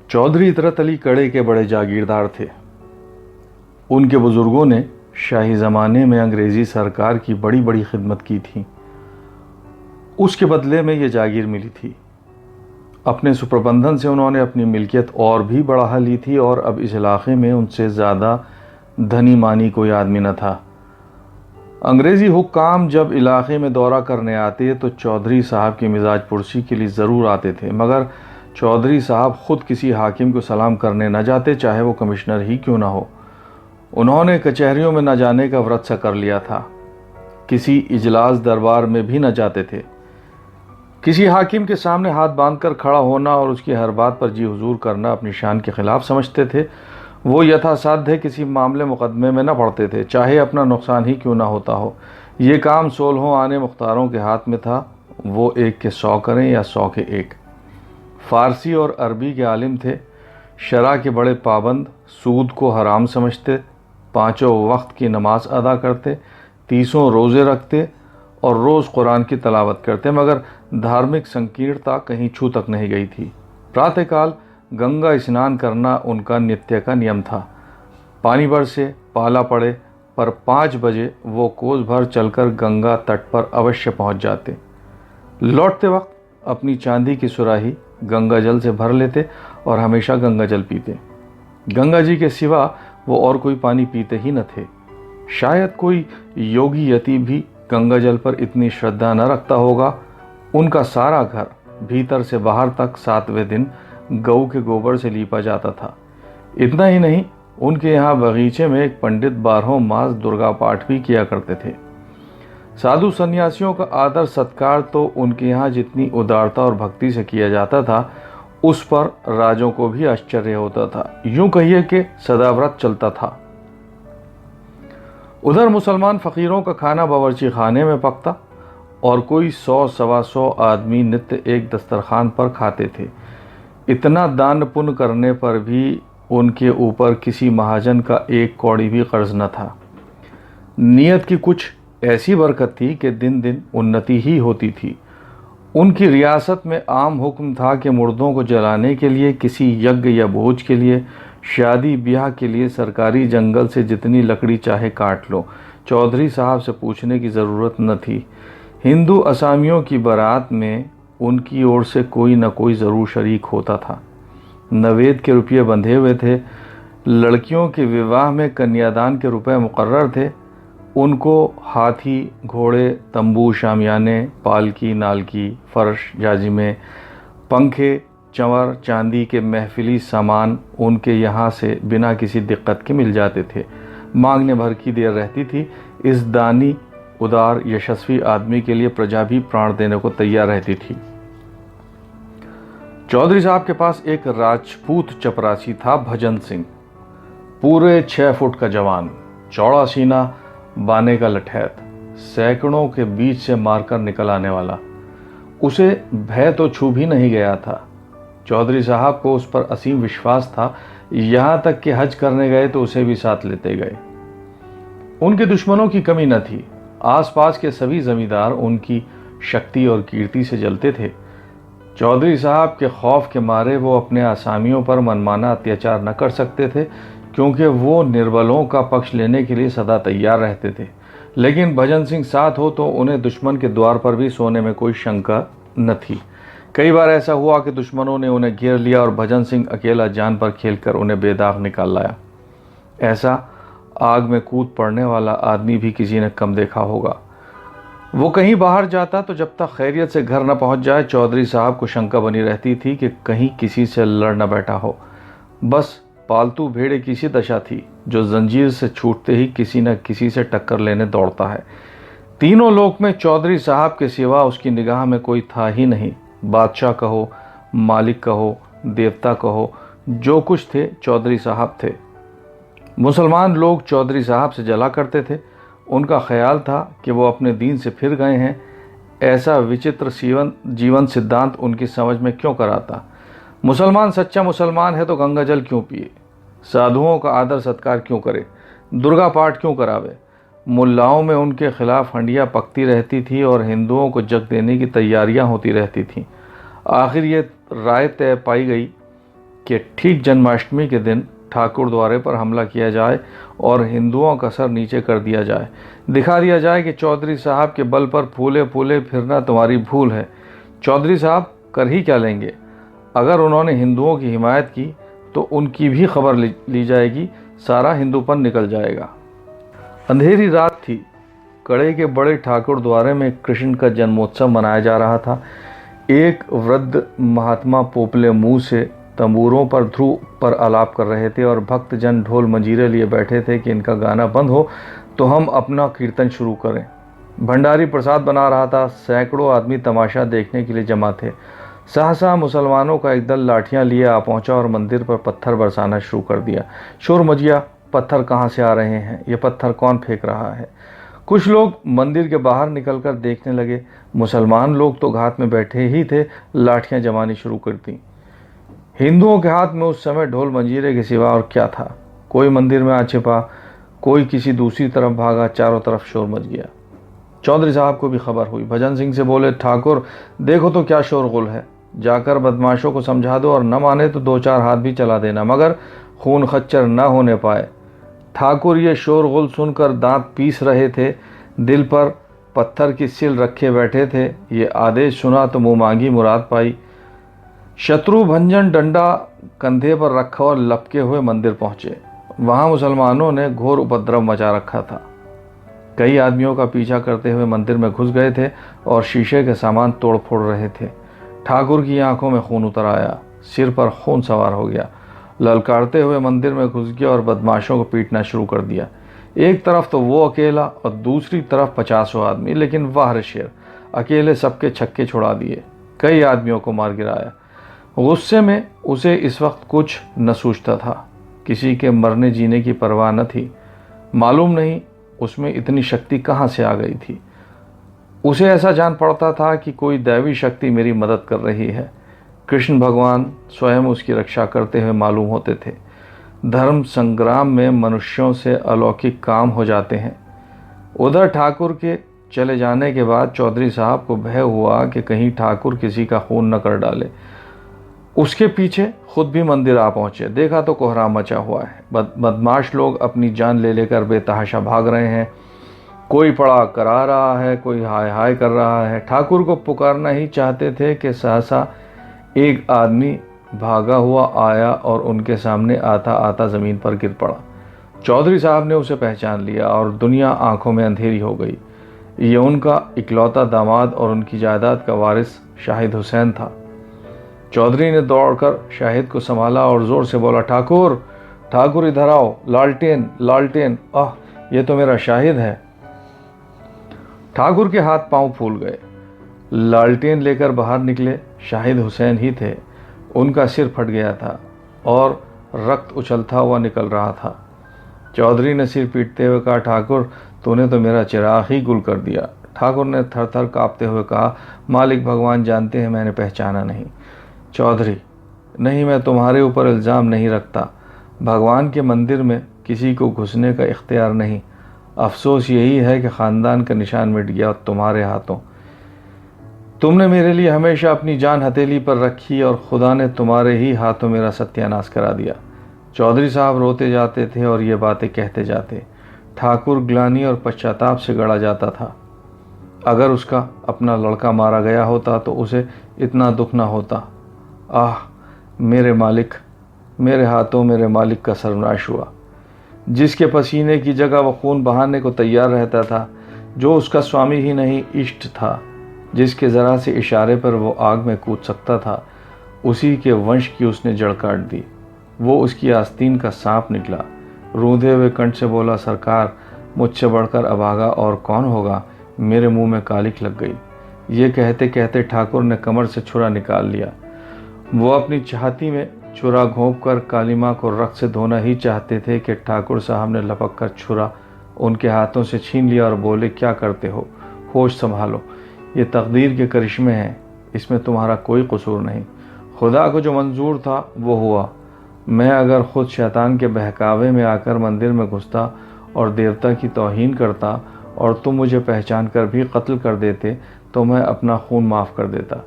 चौधरी इतरत अली कड़े के बड़े जागीरदार थे। उनके बुजुर्गों ने शाही ज़माने में अंग्रेज़ी सरकार की बड़ी बड़ी खिदमत की थी। उसके बदले में ये जागीर मिली थी। अपने सुप्रबंधन से उन्होंने अपनी मिल्कियत और भी बढ़ा ली थी और अब इस इलाके में उनसे ज़्यादा धनी मानी कोई आदमी न था। अंग्रेज़ी हुक्काम जब इलाके में दौरा करने आते तो चौधरी साहब की मिजाज पुरसी के लिए ज़रूर आते थे, मगर चौधरी साहब ख़ुद किसी हाकिम को सलाम करने न जाते, चाहे वो कमिश्नर ही क्यों ना हो। उन्होंने कचहरियों में न जाने का व्रत सा कर लिया था। किसी इजलास दरबार में भी न जाते थे। किसी हाकिम के सामने हाथ बांधकर खड़ा होना और उसकी हर बात पर जी हुजूर करना अपनी शान के खिलाफ समझते थे। वो यथासाध्य किसी मामले मुकदमे में न पड़ते थे, चाहे अपना नुकसान ही क्यों ना होता हो। ये काम 16 आने मुख्तारों के हाथ में था। वो 1 के 100 करें या 100 के 1। फ़ारसी और अरबी के आलिम थे। शरा के बड़े पाबंद, सूद को हराम समझते, 5 वक्त की नमाज अदा करते, 30 रोज़े रखते और रोज़ कुरान की तलावत करते, मगर धार्मिक संकीर्णता कहीं छू तक नहीं गई थी। प्रातःकाल गंगा स्नान करना उनका नित्य का नियम था। पानी भर से पाला पड़े पर 5 बजे वो कोस भर चलकर गंगा तट पर अवश्य पहुंच जाते। लौटते वक्त अपनी चांदी की सुराही गंगा जल से भर लेते और हमेशा गंगा जल पीते। गंगा जी के सिवा वो और कोई पानी पीते ही न थे। शायद कोई योगी यति भी गंगा जल पर इतनी श्रद्धा न रखता होगा। उनका सारा घर भीतर से बाहर तक 7वें दिन गऊ के गोबर से लीपा जाता था। इतना ही नहीं, उनके यहाँ बगीचे में एक पंडित 12 मास दुर्गा पाठ भी किया करते थे। साधु सन्यासियों का आदर सत्कार तो उनके यहाँ जितनी उदारता और भक्ति से किया जाता था, उस पर राजों को भी आश्चर्य होता था। यूं कहिए कि सदाव्रत चलता था। उधर मुसलमान फ़कीरों का खाना बावर्ची खाने में पकता और कोई 100-125 आदमी नित्य एक दस्तरखान पर खाते थे। इतना दान पुण्य करने पर भी उनके ऊपर किसी महाजन का 1 कौड़ी भी कर्ज न था। नीयत की कुछ ऐसी बरकत थी कि दिन दिन उन्नति ही होती थी। उनकी रियासत में आम हुक्म था कि मुर्दों को जलाने के लिए, किसी यज्ञ या भोज के लिए, शादी ब्याह के लिए सरकारी जंगल से जितनी लकड़ी चाहे काट लो। चौधरी साहब से पूछने की ज़रूरत न थी। हिंदू असामियों की बारात में उनकी ओर से कोई न कोई ज़रूर शरीक होता था। नवेद के रुपये बंधे हुए थे। लड़कियों के विवाह में कन्यादान के रुपए मुकर्रर थे। उनको हाथी, घोड़े, तंबू, शामियाने, पालकी, नालकी, फर्श, जाजिमे, पंखे, चंवर, चांदी के महफिली सामान उनके यहाँ से बिना किसी दिक्कत के मिल जाते थे। मांगने भर की देर रहती थी। इस दानी, उदार, यशस्वी आदमी के लिए प्रजा भी प्राण देने को तैयार रहती थी। चौधरी साहब के पास एक राजपूत चपरासी था, भजन सिंह। पूरे 6 फुट का जवान, चौड़ा सीना, बाने का लठैत, सैकड़ों के बीच से मारकर निकल आने वाला। उसे भय तो छू भी नहीं गया था। चौधरी साहब को उस पर असीम विश्वास था। यहाँ तक कि हज करने गए तो उसे भी साथ लेते गए। उनके दुश्मनों की कमी न थी। आसपास के सभी जमींदार उनकी शक्ति और कीर्ति से जलते थे। चौधरी साहब के खौफ के मारे वो अपने आसामियों पर मनमाना अत्याचार न कर सकते थे, क्योंकि वो निर्बलों का पक्ष लेने के लिए सदा तैयार रहते थे। लेकिन भजन सिंह साथ हो तो उन्हें दुश्मन के द्वार पर भी सोने में कोई शंका न थी। कई बार ऐसा हुआ कि दुश्मनों ने उन्हें घेर लिया और भजन सिंह अकेला जान पर खेलकर उन्हें बेदाग निकाल लाया। ऐसा आग में कूद पड़ने वाला आदमी भी किसी ने कम देखा होगा। वो कहीं बाहर जाता तो जब तक खैरियत से घर न पहुंच जाए, चौधरी साहब को शंका बनी रहती थी कि कहीं किसी से लड़ न बैठा हो। बस पालतू भेड़े की सी दशा थी, जो जंजीर से छूटते ही किसी न किसी से टक्कर लेने दौड़ता है। तीनों लोक में चौधरी साहब के सिवा उसकी निगाह में कोई था ही नहीं। बादशाह कहो, मालिक कहो, देवता कहो, जो कुछ थे चौधरी साहब थे। मुसलमान लोग चौधरी साहब से जला करते थे। उनका ख्याल था कि वो अपने दीन से फिर गए हैं। ऐसा विचित्र जीवन सिद्धांत उनकी समझ में क्यों कराता। मुसलमान सच्चा मुसलमान है तो गंगा जल क्यों पिए, साधुओं का आदर सत्कार क्यों करे, दुर्गा पाठ क्यों करावे। मुल्लाओं में उनके खिलाफ हंडियाँ पकती रहती थी और हिंदुओं को जग देने की तैयारियां होती रहती थीं। आखिर ये राय तय पाई गई कि ठीक जन्माष्टमी के दिन ठाकुर द्वारे पर हमला किया जाए और हिंदुओं का सर नीचे कर दिया जाए। दिखा दिया जाए कि चौधरी साहब के बल पर फूले फूले फिरना तुम्हारी भूल है। चौधरी साहब कर ही क्या लेंगे? अगर उन्होंने हिंदुओं की हिमायत की तो उनकी भी खबर ली जाएगी, सारा हिंदूपन निकल जाएगा। अंधेरी रात थी। कड़े के बड़े ठाकुर द्वारे में कृष्ण का जन्मोत्सव मनाया जा रहा था। एक वृद्ध महात्मा पोपले मुंह से तंबूरों पर ध्रुव पर आलाप कर रहे थे और भक्तजन ढोल मंजीरे लिए बैठे थे कि इनका गाना बंद हो तो हम अपना कीर्तन शुरू करें। भंडारी प्रसाद बना रहा था। सैकड़ों आदमी तमाशा देखने के लिए जमा थे। सहसा मुसलमानों का एक दल लाठियां लिए आ पहुंचा और मंदिर पर पत्थर बरसाना शुरू कर दिया। शोर मच गया, पत्थर कहाँ से आ रहे हैं? ये पत्थर कौन फेंक रहा है? कुछ लोग मंदिर के बाहर निकलकर देखने लगे। मुसलमान लोग तो घात में बैठे ही थे, लाठियां जमानी शुरू कर दी। हिंदुओं के हाथ में उस समय ढोल मंजीरे के सिवा और क्या था? कोई मंदिर में आ छिपा, कोई किसी दूसरी तरफ भागा, चारों तरफ शोर मच गया। चौधरी साहब को भी खबर हुई। भजन सिंह से बोले, ठाकुर देखो तो क्या शोरगुल है, जाकर बदमाशों को समझा दो और न माने तो 2-4 हाथ भी चला देना, मगर खून खच्चर न होने पाए। ठाकुर ये शोरगुल सुनकर दांत पीस रहे थे, दिल पर पत्थर की सिल रखे बैठे थे। ये आदेश सुना तो मुँह मांगी मुराद पाई। शत्रु भंजन डंडा कंधे पर रखा और लपके हुए मंदिर पहुंचे। वहां मुसलमानों ने घोर उपद्रव मचा रखा था। कई आदमियों का पीछा करते हुए मंदिर में घुस गए थे और शीशे के सामान तोड़ फोड़ रहे थे। ठाकुर की आंखों में खून उतर आया, सिर पर खून सवार हो गया। ललकारते हुए मंदिर में घुस गया और बदमाशों को पीटना शुरू कर दिया। एक तरफ तो वो अकेला और दूसरी तरफ 50 आदमी, लेकिन वाह शेर, अकेले सबके छक्के छुड़ा दिए, कई आदमियों को मार गिराया। गुस्से में उसे इस वक्त कुछ न सूझता था। किसी के मरने जीने की परवाह न थी। मालूम नहीं उसमें इतनी शक्ति कहाँ से आ गई थी। उसे ऐसा जान पड़ता था कि कोई दैवी शक्ति मेरी मदद कर रही है। कृष्ण भगवान स्वयं उसकी रक्षा करते हुए मालूम होते थे। धर्म संग्राम में मनुष्यों से अलौकिक काम हो जाते हैं। उधर ठाकुर के चले जाने के बाद चौधरी साहब को भय हुआ कि कहीं ठाकुर किसी का खून न कर डाले। उसके पीछे खुद भी मंदिर आ पहुंचे। देखा तो कोहराम मचा हुआ है। बदमाश लोग अपनी जान ले लेकर बेतहाशा भाग रहे हैं। कोई पड़ा करा रहा है, कोई हाय हाय कर रहा है। ठाकुर को पुकारना ही चाहते थे कि सहसा एक आदमी भागा हुआ आया और उनके सामने आता आता ज़मीन पर गिर पड़ा। चौधरी साहब ने उसे पहचान लिया और दुनिया आंखों में अंधेरी हो गई। ये उनका इकलौता दामाद और उनकी जायदाद का वारिस शाहिद हुसैन था। चौधरी ने दौड़कर शाहिद को संभाला और ज़ोर से बोला, ठाकुर ठाकुर इधर आओ, लालटेन लालटेन, आह ये तो मेरा शाहिद है। ठाकुर के हाथ पांव फूल गए। लालटेन लेकर बाहर निकले शाहिद हुसैन ही थे। उनका सिर फट गया था और रक्त उछलता हुआ निकल रहा था। चौधरी ने सिर पीटते हुए कहा, ठाकुर तूने तो मेरा चिराग ही गुल कर दिया। ठाकुर ने थर थर काँपते हुए कहा, मालिक भगवान जानते हैं मैंने पहचाना नहीं। चौधरी, नहीं, मैं तुम्हारे ऊपर इल्ज़ाम नहीं रखता। भगवान के मंदिर में किसी को घुसने का इख्तियार नहीं। अफसोस यही है कि ख़ानदान का निशान मिट गया तुम्हारे हाथों। तुमने मेरे लिए हमेशा अपनी जान हथेली पर रखी और खुदा ने तुम्हारे ही हाथों मेरा सत्यानाश करा दिया। चौधरी साहब रोते जाते थे और ये बातें कहते जाते। ठाकुर ग्लानि और पश्चाताप से गड़ा जाता था। अगर उसका अपना लड़का मारा गया होता तो उसे इतना दुख ना होता। आह मेरे मालिक, मेरे हाथों मेरे मालिक का सर्वनाश हुआ। जिसके पसीने की जगह वो खून बहाने को तैयार रहता था, जो उसका स्वामी ही नहीं इष्ट था, जिसके ज़रा से इशारे पर वो आग में कूद सकता था, उसी के वंश की उसने जड़ काट दी। वो उसकी आस्तीन का सांप निकला। रूंधे हुए कंठ से बोला, सरकार मुझसे बढ़कर अभागा और कौन होगा। मेरे मुंह में कालिक लग गई। ये कहते कहते ठाकुर ने कमर से छुरा निकाल लिया। वो अपनी छाती में छुरा घोंप कर कालीमा को रक्त से धोना ही चाहते थे कि ठाकुर साहब ने लपक कर छुरा उनके हाथों से छीन लिया और बोले, क्या करते हो, होश संभालो, ये तकदीर के करिश्मे हैं, इसमें तुम्हारा कोई कसूर नहीं। खुदा को जो मंजूर था वो हुआ। मैं अगर खुद शैतान के बहकावे में आकर मंदिर में घुसता और देवता की तौहीन करता और तुम मुझे पहचान कर भी कत्ल कर देते तो मैं अपना खून माफ़ कर देता।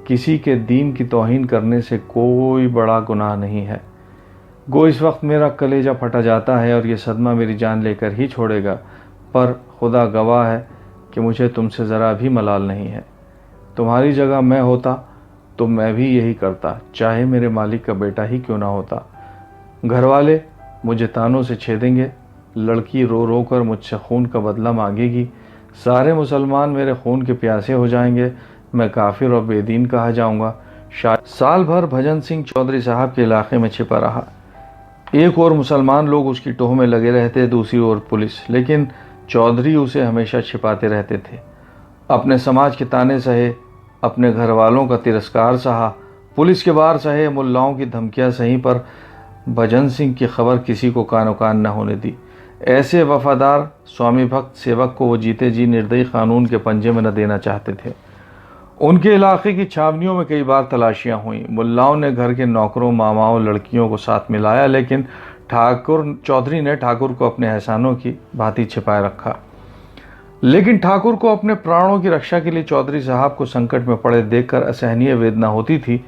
किसी के दीन की तौहीन करने से कोई बड़ा गुनाह नहीं है। गो इस वक्त मेरा कलेजा फटा जाता है और ये सदमा मेरी जान लेकर ही छोड़ेगा, पर खुदा गवाह है कि मुझे तुमसे ज़रा भी मलाल नहीं है। तुम्हारी जगह मैं होता तो मैं भी यही करता, चाहे मेरे मालिक का बेटा ही क्यों ना होता। घर वाले मुझे तानों से छेदेंगे, लड़की रो रो कर मुझसे खून का बदला मांगेगी, सारे मुसलमान मेरे खून के प्यासे हो जाएंगे, मैं काफिर और बेदीन कहा जाऊंगा। साल भर भजन सिंह चौधरी साहब के इलाके में छिपा रहा। एक और मुसलमान लोग उसकी टोह में लगे रहते, दूसरी ओर पुलिस, लेकिन चौधरी उसे हमेशा छिपाते रहते थे। अपने समाज के ताने सहे, अपने घर वालों का तिरस्कार सहा, पुलिस के बार सहे, मुल्लाओं की धमकियां सही, पर भजन सिंह की खबर किसी को कानो कान न होने दी। ऐसे वफादार स्वामी भक्त सेवक को वो जीते जी निर्दयी कानून के पंजे में न देना चाहते थे। उनके इलाके की छावनियों में कई बार तलाशियां हुई। मुल्लाओं ने घर के नौकरों, मामाओं, लड़कियों को साथ मिलाया, लेकिन चौधरी ने ठाकुर को अपने एहसानों की भांति छिपाए रखा। लेकिन ठाकुर को अपने प्राणों की रक्षा के लिए चौधरी साहब को संकट में पड़े देखकर असहनीय वेदना होती थी।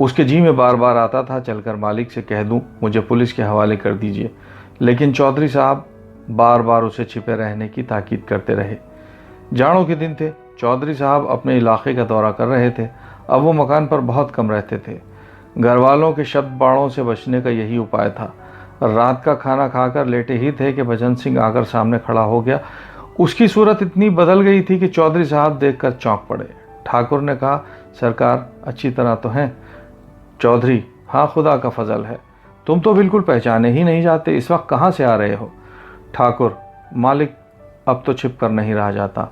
उसके जी में बार बार आता था, चलकर मालिक से कह दूं, मुझे पुलिस के हवाले कर दीजिए, लेकिन चौधरी साहब बार बार उसे छिपे रहने की ताकीद करते रहे। जाड़ों के दिन थे, चौधरी साहब अपने इलाके का दौरा कर रहे थे। अब वो मकान पर बहुत कम रहते थे। घर वालों के शब्द बाड़ों से बचने का यही उपाय था। रात का खाना खाकर लेटे ही थे कि भजन सिंह आकर सामने खड़ा हो गया। उसकी सूरत इतनी बदल गई थी कि चौधरी साहब देखकर चौंक पड़े। ठाकुर ने कहा, सरकार अच्छी तरह तो हैं? चौधरी, हाँ, खुदा का फजल है। तुम तो बिल्कुल पहचाने ही नहीं जाते, इस वक्त कहाँ से आ रहे हो? ठाकुर, मालिक, अब तो छिप कर नहीं रहा जाता।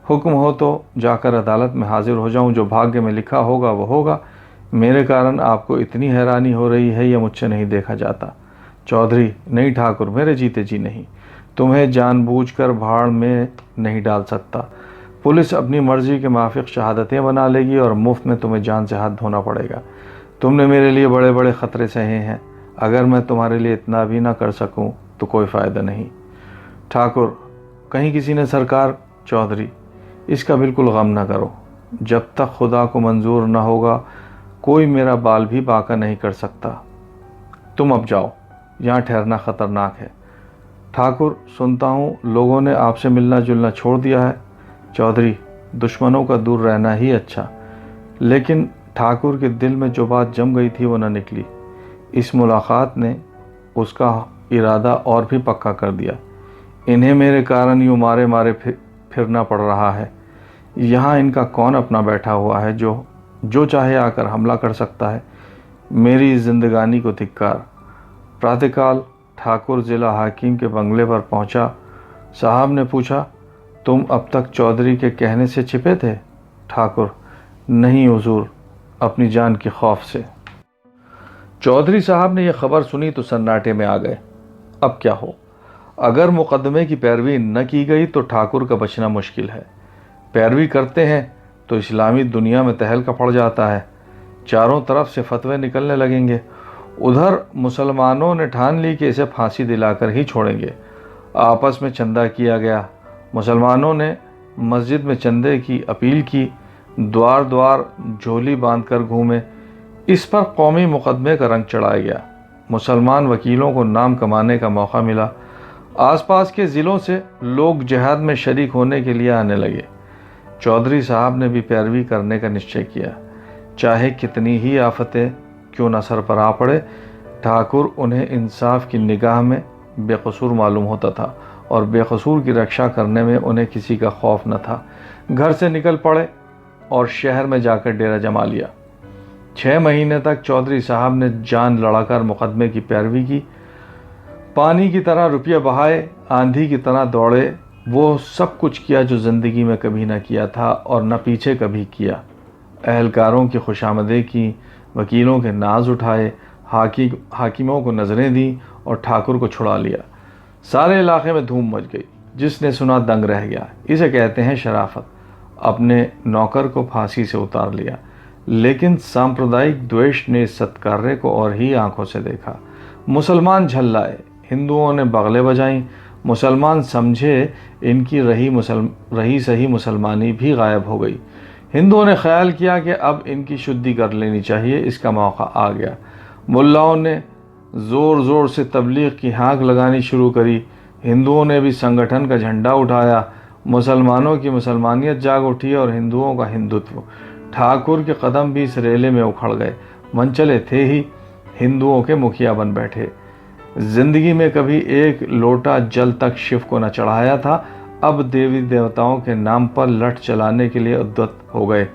हुक्म हो तो जाकर अदालत में हाजिर हो जाऊं, जो भाग्य में लिखा होगा वो होगा। मेरे कारण आपको इतनी हैरानी हो रही है, यह मुझसे नहीं देखा जाता। चौधरी, नहीं ठाकुर, मेरे जीते जी नहीं। तुम्हें जानबूझकर भाड़ में नहीं डाल सकता। पुलिस अपनी मर्जी के माफिक शहादतें बना लेगी और मुफ्त में तुम्हें जान से हाथ धोना पड़ेगा। तुमने मेरे लिए बड़े बड़े खतरे सहे हैं, अगर मैं तुम्हारे लिए इतना भी ना कर सकूं तो कोई फ़ायदा नहीं। ठाकुर, कहीं किसी ने सरकार? चौधरी, इसका बिल्कुल गम ना करो, जब तक खुदा को मंजूर ना होगा कोई मेरा बाल भी बाका नहीं कर सकता। तुम अब जाओ, यहाँ ठहरना खतरनाक है। ठाकुर, सुनता हूँ लोगों ने आपसे मिलना जुलना छोड़ दिया है। चौधरी, दुश्मनों का दूर रहना ही अच्छा। लेकिन ठाकुर के दिल में जो बात जम गई थी वो न निकली। इस मुलाकात ने उसका इरादा और भी पक्का कर दिया। इन्हें मेरे कारण यूँ मारे मारे फिरना पड़ रहा है। यहाँ इनका कौन अपना बैठा हुआ है जो चाहे आकर हमला कर सकता है। मेरी जिंदगानी को धिक्कार। प्रातःकाल ठाकुर ज़िला हाकिम के बंगले पर पहुंचा। साहब ने पूछा, तुम अब तक चौधरी के कहने से छिपे थे? ठाकुर, नहीं हुजूर, अपनी जान के खौफ से। चौधरी साहब ने यह खबर सुनी तो सन्नाटे में आ गए। अब क्या हो? अगर मुकदमे की पैरवी न की गई तो ठाकुर का बचना मुश्किल है। पैरवी करते हैं तो इस्लामी दुनिया में तहलका पड़ जाता है, चारों तरफ से फतवे निकलने लगेंगे। उधर मुसलमानों ने ठान ली कि इसे फांसी दिलाकर ही छोड़ेंगे। आपस में चंदा किया गया। मुसलमानों ने मस्जिद में चंदे की अपील की, द्वार द्वार झोली बांधकर घूमे। इस पर कौमी मुकदमे का रंग चढ़ाया गया। मुसलमान वकीलों को नाम कमाने का मौका मिला। आसपास के ज़िलों से लोग जिहाद में शरीक होने के लिए आने लगे। चौधरी साहब ने भी पैरवी करने का निश्चय किया, चाहे कितनी ही आफतें क्यों न सर पर आ पड़े। ठाकुर उन्हें इंसाफ की निगाह में बेकसूर मालूम होता था और बेकसूर की रक्षा करने में उन्हें किसी का खौफ न था। घर से निकल पड़े और शहर में जाकर डेरा जमा लिया। 6 महीने तक चौधरी साहब ने जान लड़ाकर मुकदमे की पैरवी की। पानी की तरह रुपये बहाए, आंधी की तरह दौड़े, वो सब कुछ किया जो ज़िंदगी में कभी ना किया था और न पीछे कभी किया। अहलकारों की खुशामदें की, वकीलों के नाज उठाए, हाकिमों को नज़रें दी और ठाकुर को छुड़ा लिया। सारे इलाके में धूम मच गई। जिसने सुना दंग रह गया। इसे कहते हैं शराफत। अपने नौकर को फांसी से उतार लिया, लेकिन सांप्रदायिक द्वेष ने इस सत्कार्य को और ही आंखों से देखा। मुसलमान झल्लाए, हिंदुओं ने बगले बजाईं। मुसलमान समझे इनकी रही सही मुसलमानी भी गायब हो गई। हिंदुओं ने ख्याल किया कि अब इनकी शुद्धि कर लेनी चाहिए, इसका मौका आ गया। मुल्लाओं ने ज़ोर ज़ोर से तबलीग की हाँक लगानी शुरू करी। हिंदुओं ने भी संगठन का झंडा उठाया। मुसलमानों की मुसलमानियत जाग उठी और हिंदुओं का हिंदुत्व। ठाकुर के कदम भी इस रेले में उखड़ गए। मनचले थे ही हिंदुओं के मुखिया बन बैठे। जिंदगी में कभी एक लोटा जल तक शिव को न चढ़ाया था, अब देवी देवताओं के नाम पर लठ चलाने के लिए उद्यत हो गए।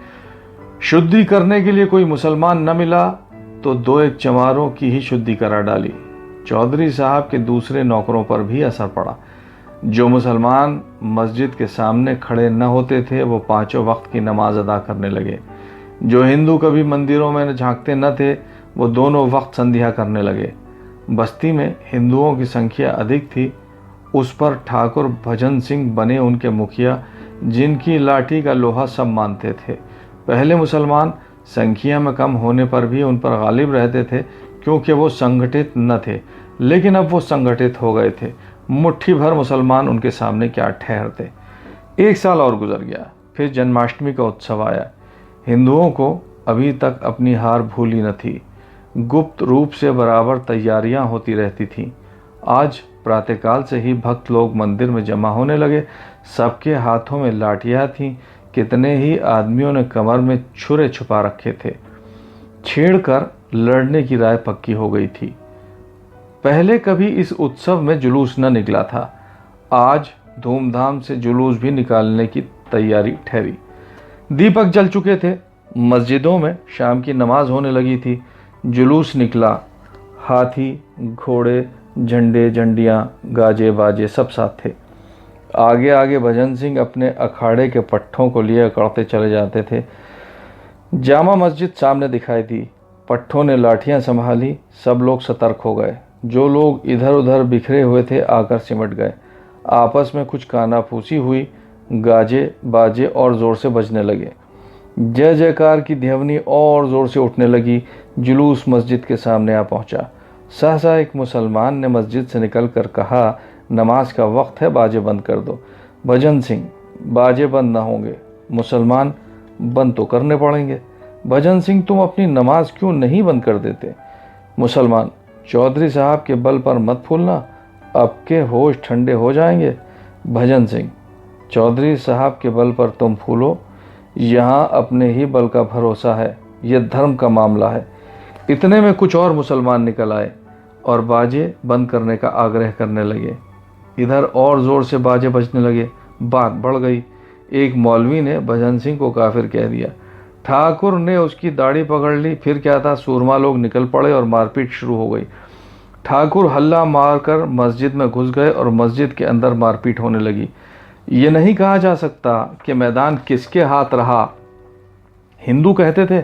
शुद्धि करने के लिए कोई मुसलमान न मिला तो दो एक चमारों की ही शुद्धि करा डाली। चौधरी साहब के दूसरे नौकरों पर भी असर पड़ा। जो मुसलमान मस्जिद के सामने खड़े न होते थे वो पांचों वक्त की नमाज अदा करने लगे। जो हिंदू कभी मंदिरों में झांकते न थे वो दोनों वक्त संध्या करने लगे। बस्ती में हिंदुओं की संख्या अधिक थी, उस पर ठाकुर भजन सिंह बने उनके मुखिया, जिनकी लाठी का लोहा सब मानते थे। पहले मुसलमान संख्या में कम होने पर भी उन पर गालिब रहते थे क्योंकि वो संगठित न थे, लेकिन अब वो संगठित हो गए थे। मुट्ठी भर मुसलमान उनके सामने क्या ठहरते। एक साल और गुजर गया, फिर जन्माष्टमी का उत्सव आया। हिंदुओं को अभी तक अपनी हार भूली न थी। गुप्त रूप से बराबर तैयारियां होती रहती थीं। आज प्रातःकाल से ही भक्त लोग मंदिर में जमा होने लगे। सबके हाथों में लाठियां थीं। कितने ही आदमियों ने कमर में छुरे छुपा रखे थे। छेड़कर लड़ने की राय पक्की हो गई थी। पहले कभी इस उत्सव में जुलूस न निकला था, आज धूमधाम से जुलूस भी निकालने की तैयारी ठहरी। दीपक जल चुके थे। मस्जिदों में शाम की नमाज होने लगी थी। जुलूस निकला। हाथी, घोड़े, झंडे, झंडियाँ, गाजे बाजे सब साथ थे। आगे आगे भजन सिंह अपने अखाड़े के पट्ठों को लिए अकड़ते चले जाते थे। जामा मस्जिद सामने दिखाई दी। पट्ठों ने लाठियां संभाली। सब लोग सतर्क हो गए। जो लोग इधर उधर बिखरे हुए थे आकर सिमट गए। आपस में कुछ कानाफूसी हुई। गाजे बाजे और ज़ोर से बजने लगे। जय जयकार की ध्वनि और ज़ोर से उठने लगी। जुलूस मस्जिद के सामने आ पहुंचा। सहसा एक मुसलमान ने मस्जिद से निकलकर कहा, नमाज का वक्त है, बाजे बंद कर दो। भजन सिंह, बाजे बंद ना होंगे। मुसलमान, बंद तो करने पड़ेंगे। भजन सिंह, तुम अपनी नमाज क्यों नहीं बंद कर देते? मुसलमान, चौधरी साहब के बल पर मत फूलना, अब के होश ठंडे हो जाएंगे। भजन सिंह, चौधरी साहब के बल पर तुम फूलो, यहाँ अपने ही बल का भरोसा है, यह धर्म का मामला है। इतने में कुछ और मुसलमान निकल आए और बाजे बंद करने का आग्रह करने लगे। इधर और ज़ोर से बाजे बजने लगे। बात बढ़ गई। एक मौलवी ने भजन सिंह को काफिर कह दिया। ठाकुर ने उसकी दाढ़ी पकड़ ली। फिर क्या था, सूरमा लोग निकल पड़े और मारपीट शुरू हो गई। ठाकुर हल्ला मारकर मस्जिद में घुस गए और मस्जिद के अंदर मारपीट होने लगी। ये नहीं कहा जा सकता कि मैदान किसके हाथ रहा। हिंदू कहते थे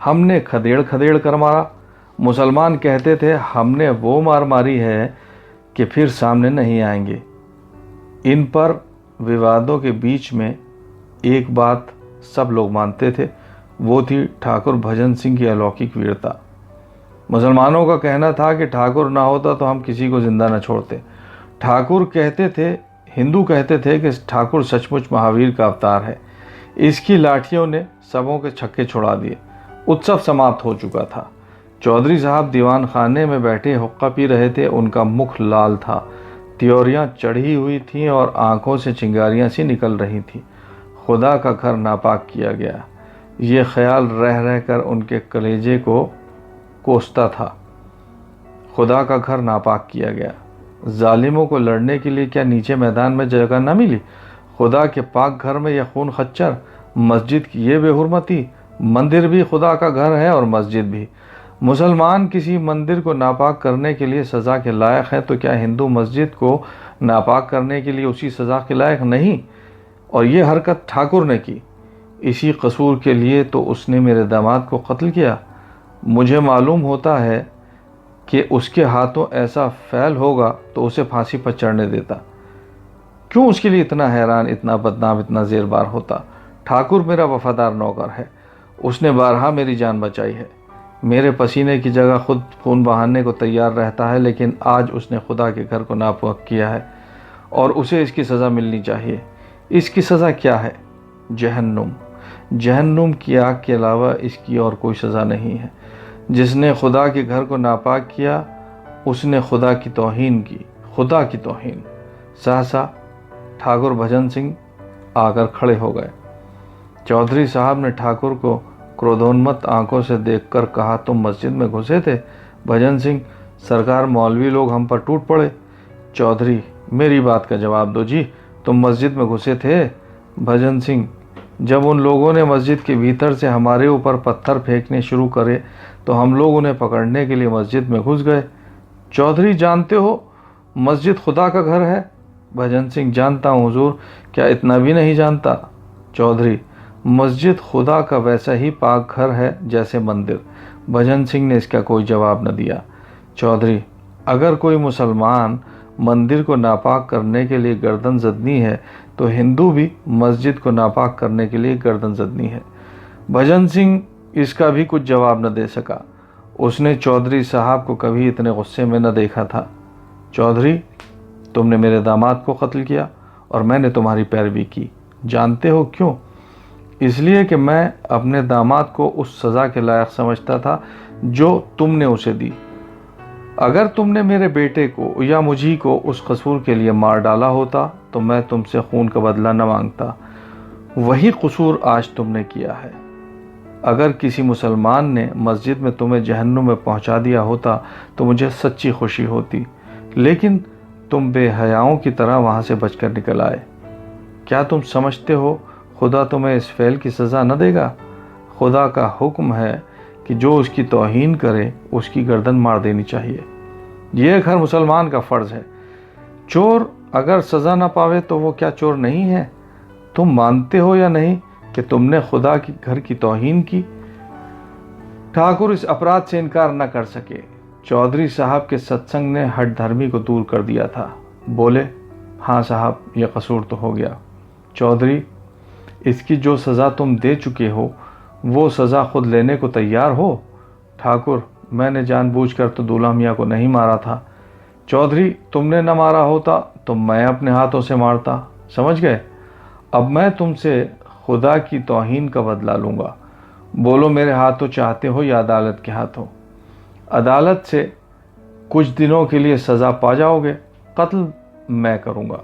हमने खदेड़ खदेड़ कर मारा। मुसलमान कहते थे हमने वो मार मारी है कि फिर सामने नहीं आएंगे। इन पर विवादों के बीच में एक बात सब लोग मानते थे, वो थी ठाकुर भजन सिंह की अलौकिक वीरता। मुसलमानों का कहना था कि ठाकुर ना होता तो हम किसी को जिंदा न छोड़ते। हिंदू कहते थे कि ठाकुर सचमुच महावीर का अवतार है। इसकी लाठियों ने सबों के छक्के छुड़ा दिए। उत्सव समाप्त हो चुका था। चौधरी साहब दीवान खाने में बैठे हुक्का पी रहे थे। उनका मुख लाल था, त्योरियां चढ़ी हुई थीं और आंखों से चिंगारियां सी निकल रही थीं। खुदा का घर नापाक किया गया, ये ख्याल रह रहकर उनके कलेजे को कोसता था। खुदा का घर नापाक किया गया। जालिमों को लड़ने के लिए क्या नीचे मैदान में जगह न मिली? खुदा के पाक घर में यह खून खच्चर, मस्जिद की ये बेहुरमती। मंदिर भी खुदा का घर है और मस्जिद भी। मुसलमान किसी मंदिर को नापाक करने के लिए सज़ा के लायक है तो क्या हिंदू मस्जिद को नापाक करने के लिए उसी सज़ा के लायक नहीं? और ये हरकत ठाकुर ने की। इसी कसूर के लिए तो उसने मेरे दामाद को कत्ल किया। मुझे मालूम होता है कि उसके हाथों ऐसा फैल होगा तो उसे फांसी पर चढ़ने देता। क्यों उसके लिए इतना हैरान, इतना बदनाम, इतना ज़ेरबार होता? ठाकुर मेरा वफादार नौकर है। उसने बारहा मेरी जान बचाई है। मेरे पसीने की जगह खुद खून बहाने को तैयार रहता है, लेकिन आज उसने खुदा के घर को नापाक किया है और उसे इसकी सज़ा मिलनी चाहिए। इसकी सज़ा क्या है? जहन्नुम। जहन्नुम की आग के अलावा इसकी और कोई सज़ा नहीं है। जिसने खुदा के घर को नापाक किया उसने खुदा की तौहीन की, खुदा की तौहीन। सहसा ठाकुर भजन सिंह आकर खड़े हो गए। चौधरी साहब ने ठाकुर को क्रोधोन्मत्त आंखों से देखकर कहा, तुम मस्जिद में घुसे थे? भजन सिंह, सरकार मौलवी लोग हम पर टूट पड़े। चौधरी, मेरी बात का जवाब दो जी, तुम मस्जिद में घुसे थे? भजन सिंह, जब उन लोगों ने मस्जिद के भीतर से हमारे ऊपर पत्थर फेंकने शुरू करे तो हम लोग उन्हें पकड़ने के लिए मस्जिद में घुस गए। चौधरी, जानते हो मस्जिद खुदा का घर है? भजन सिंह, जानता हूँ हुजूर, क्या इतना भी नहीं जानता? चौधरी, मस्जिद खुदा का वैसा ही पाक घर है जैसे मंदिर। भजन सिंह ने इसका कोई जवाब न दिया। चौधरी, अगर कोई मुसलमान मंदिर को नापाक करने के लिए गर्दन ज़दनी है तो हिंदू भी मस्जिद को नापाक करने के लिए गर्दन ज़दनी है। भजन सिंह इसका भी कुछ जवाब न दे सका। उसने चौधरी साहब को कभी इतने गुस्से में न देखा था। चौधरी, तुमने मेरे दामाद को कत्ल किया और मैंने तुम्हारी पैरवी की। जानते हो क्यों? इसलिए कि मैं अपने दामाद को उस सज़ा के लायक समझता था जो तुमने उसे दी। अगर तुमने मेरे बेटे को या मुझी को उस कसूर के लिए मार डाला होता तो मैं तुमसे खून का बदला न मांगता। वही कसूर आज तुमने किया है। अगर किसी मुसलमान ने मस्जिद में तुम्हें जहन्नुम में पहुंचा दिया होता तो मुझे सच्ची खुशी होती, लेकिन तुम बेहयाओं की तरह वहां से बचकर निकल आए। क्या तुम समझते हो खुदा तुम्हें इस फेल की सज़ा न देगा? खुदा का हुक्म है कि जो उसकी तौहीन करे उसकी गर्दन मार देनी चाहिए। यह हर मुसलमान का फ़र्ज़ है। चोर अगर सज़ा न पावे तो वो क्या चोर नहीं है? तुम मानते हो या नहीं कि तुमने खुदा की घर की तौहीन की? ठाकुर इस अपराध से इनकार न कर सके। चौधरी साहब के सत्संग ने हठ धर्मी को दूर कर दिया था। बोले, हाँ साहब, यह कसूर तो हो गया। चौधरी, इसकी जो सज़ा तुम दे चुके हो वो सज़ा खुद लेने को तैयार हो? ठाकुर, मैंने जानबूझकर तो दूल्हा मियाँ को नहीं मारा था। चौधरी, तुमने न मारा होता तो मैं अपने हाथों से मारता। समझ गए? अब मैं तुमसे खुदा की तौहीन का बदला लूँगा। बोलो, मेरे हाथों चाहते हो या अदालत के हाथों? अदालत से कुछ दिनों के लिए सज़ा पा जाओगे, कत्ल मैं करूँगा।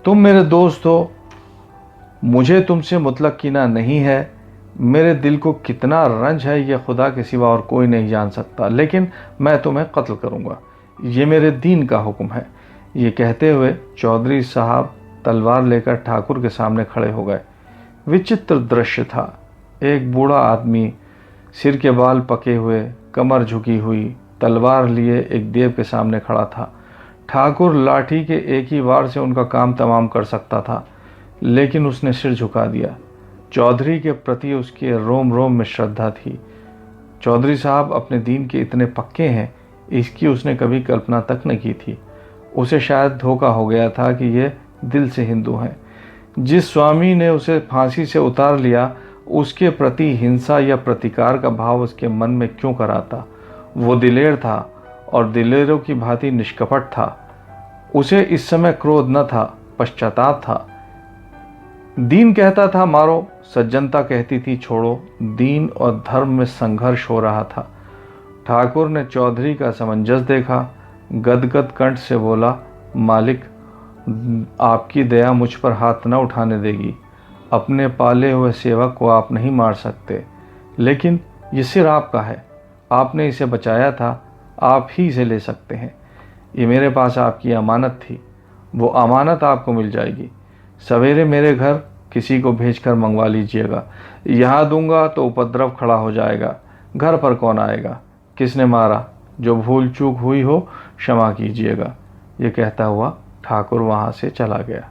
तुम मेरे दोस्त हो, मुझे तुमसे मुतलक कीना नहीं है। मेरे दिल को कितना रंज है यह खुदा के सिवा और कोई नहीं जान सकता, लेकिन मैं तुम्हें कत्ल करूँगा। ये मेरे दीन का हुक्म है। ये कहते हुए चौधरी साहब तलवार लेकर ठाकुर के सामने खड़े हो गए। विचित्र दृश्य था। एक बूढ़ा आदमी, सिर के बाल पके हुए, कमर झुकी हुई, तलवार लिए एक देव के सामने खड़ा था। ठाकुर लाठी के एक ही वार से उनका काम तमाम कर सकता था, लेकिन उसने सिर झुका दिया। चौधरी के प्रति उसके रोम रोम में श्रद्धा थी। चौधरी साहब अपने दीन के इतने पक्के हैं, इसकी उसने कभी कल्पना तक न की थी। उसे शायद धोखा हो गया था कि ये दिल से हिंदू हैं। जिस स्वामी ने उसे फांसी से उतार लिया उसके प्रति हिंसा या प्रतिकार का भाव उसके मन में क्यों कराता? वो दिलेर था और दिलेरों की भांति निष्कपट था। उसे इस समय क्रोध न था, पश्चाताप था। दीन कहता था मारो, सज्जनता कहती थी छोड़ो। दीन और धर्म में संघर्ष हो रहा था। ठाकुर ने चौधरी का समंजस देखा, गदगद कंठ से बोला, मालिक, आपकी दया मुझ पर हाथ न उठाने देगी। अपने पाले हुए सेवक को आप नहीं मार सकते, लेकिन ये सिर आपका है। आपने इसे बचाया था, आप ही इसे ले सकते हैं। ये मेरे पास आपकी अमानत थी, वो अमानत आपको मिल जाएगी। सवेरे मेरे घर किसी को भेजकर मंगवा लीजिएगा। यहाँ दूंगा तो उपद्रव खड़ा हो जाएगा। घर पर कौन आएगा? किसने मारा? जो भूल चूक हुई हो क्षमा कीजिएगा। ये कहता हुआ ठाकुर वहाँ से चला गया।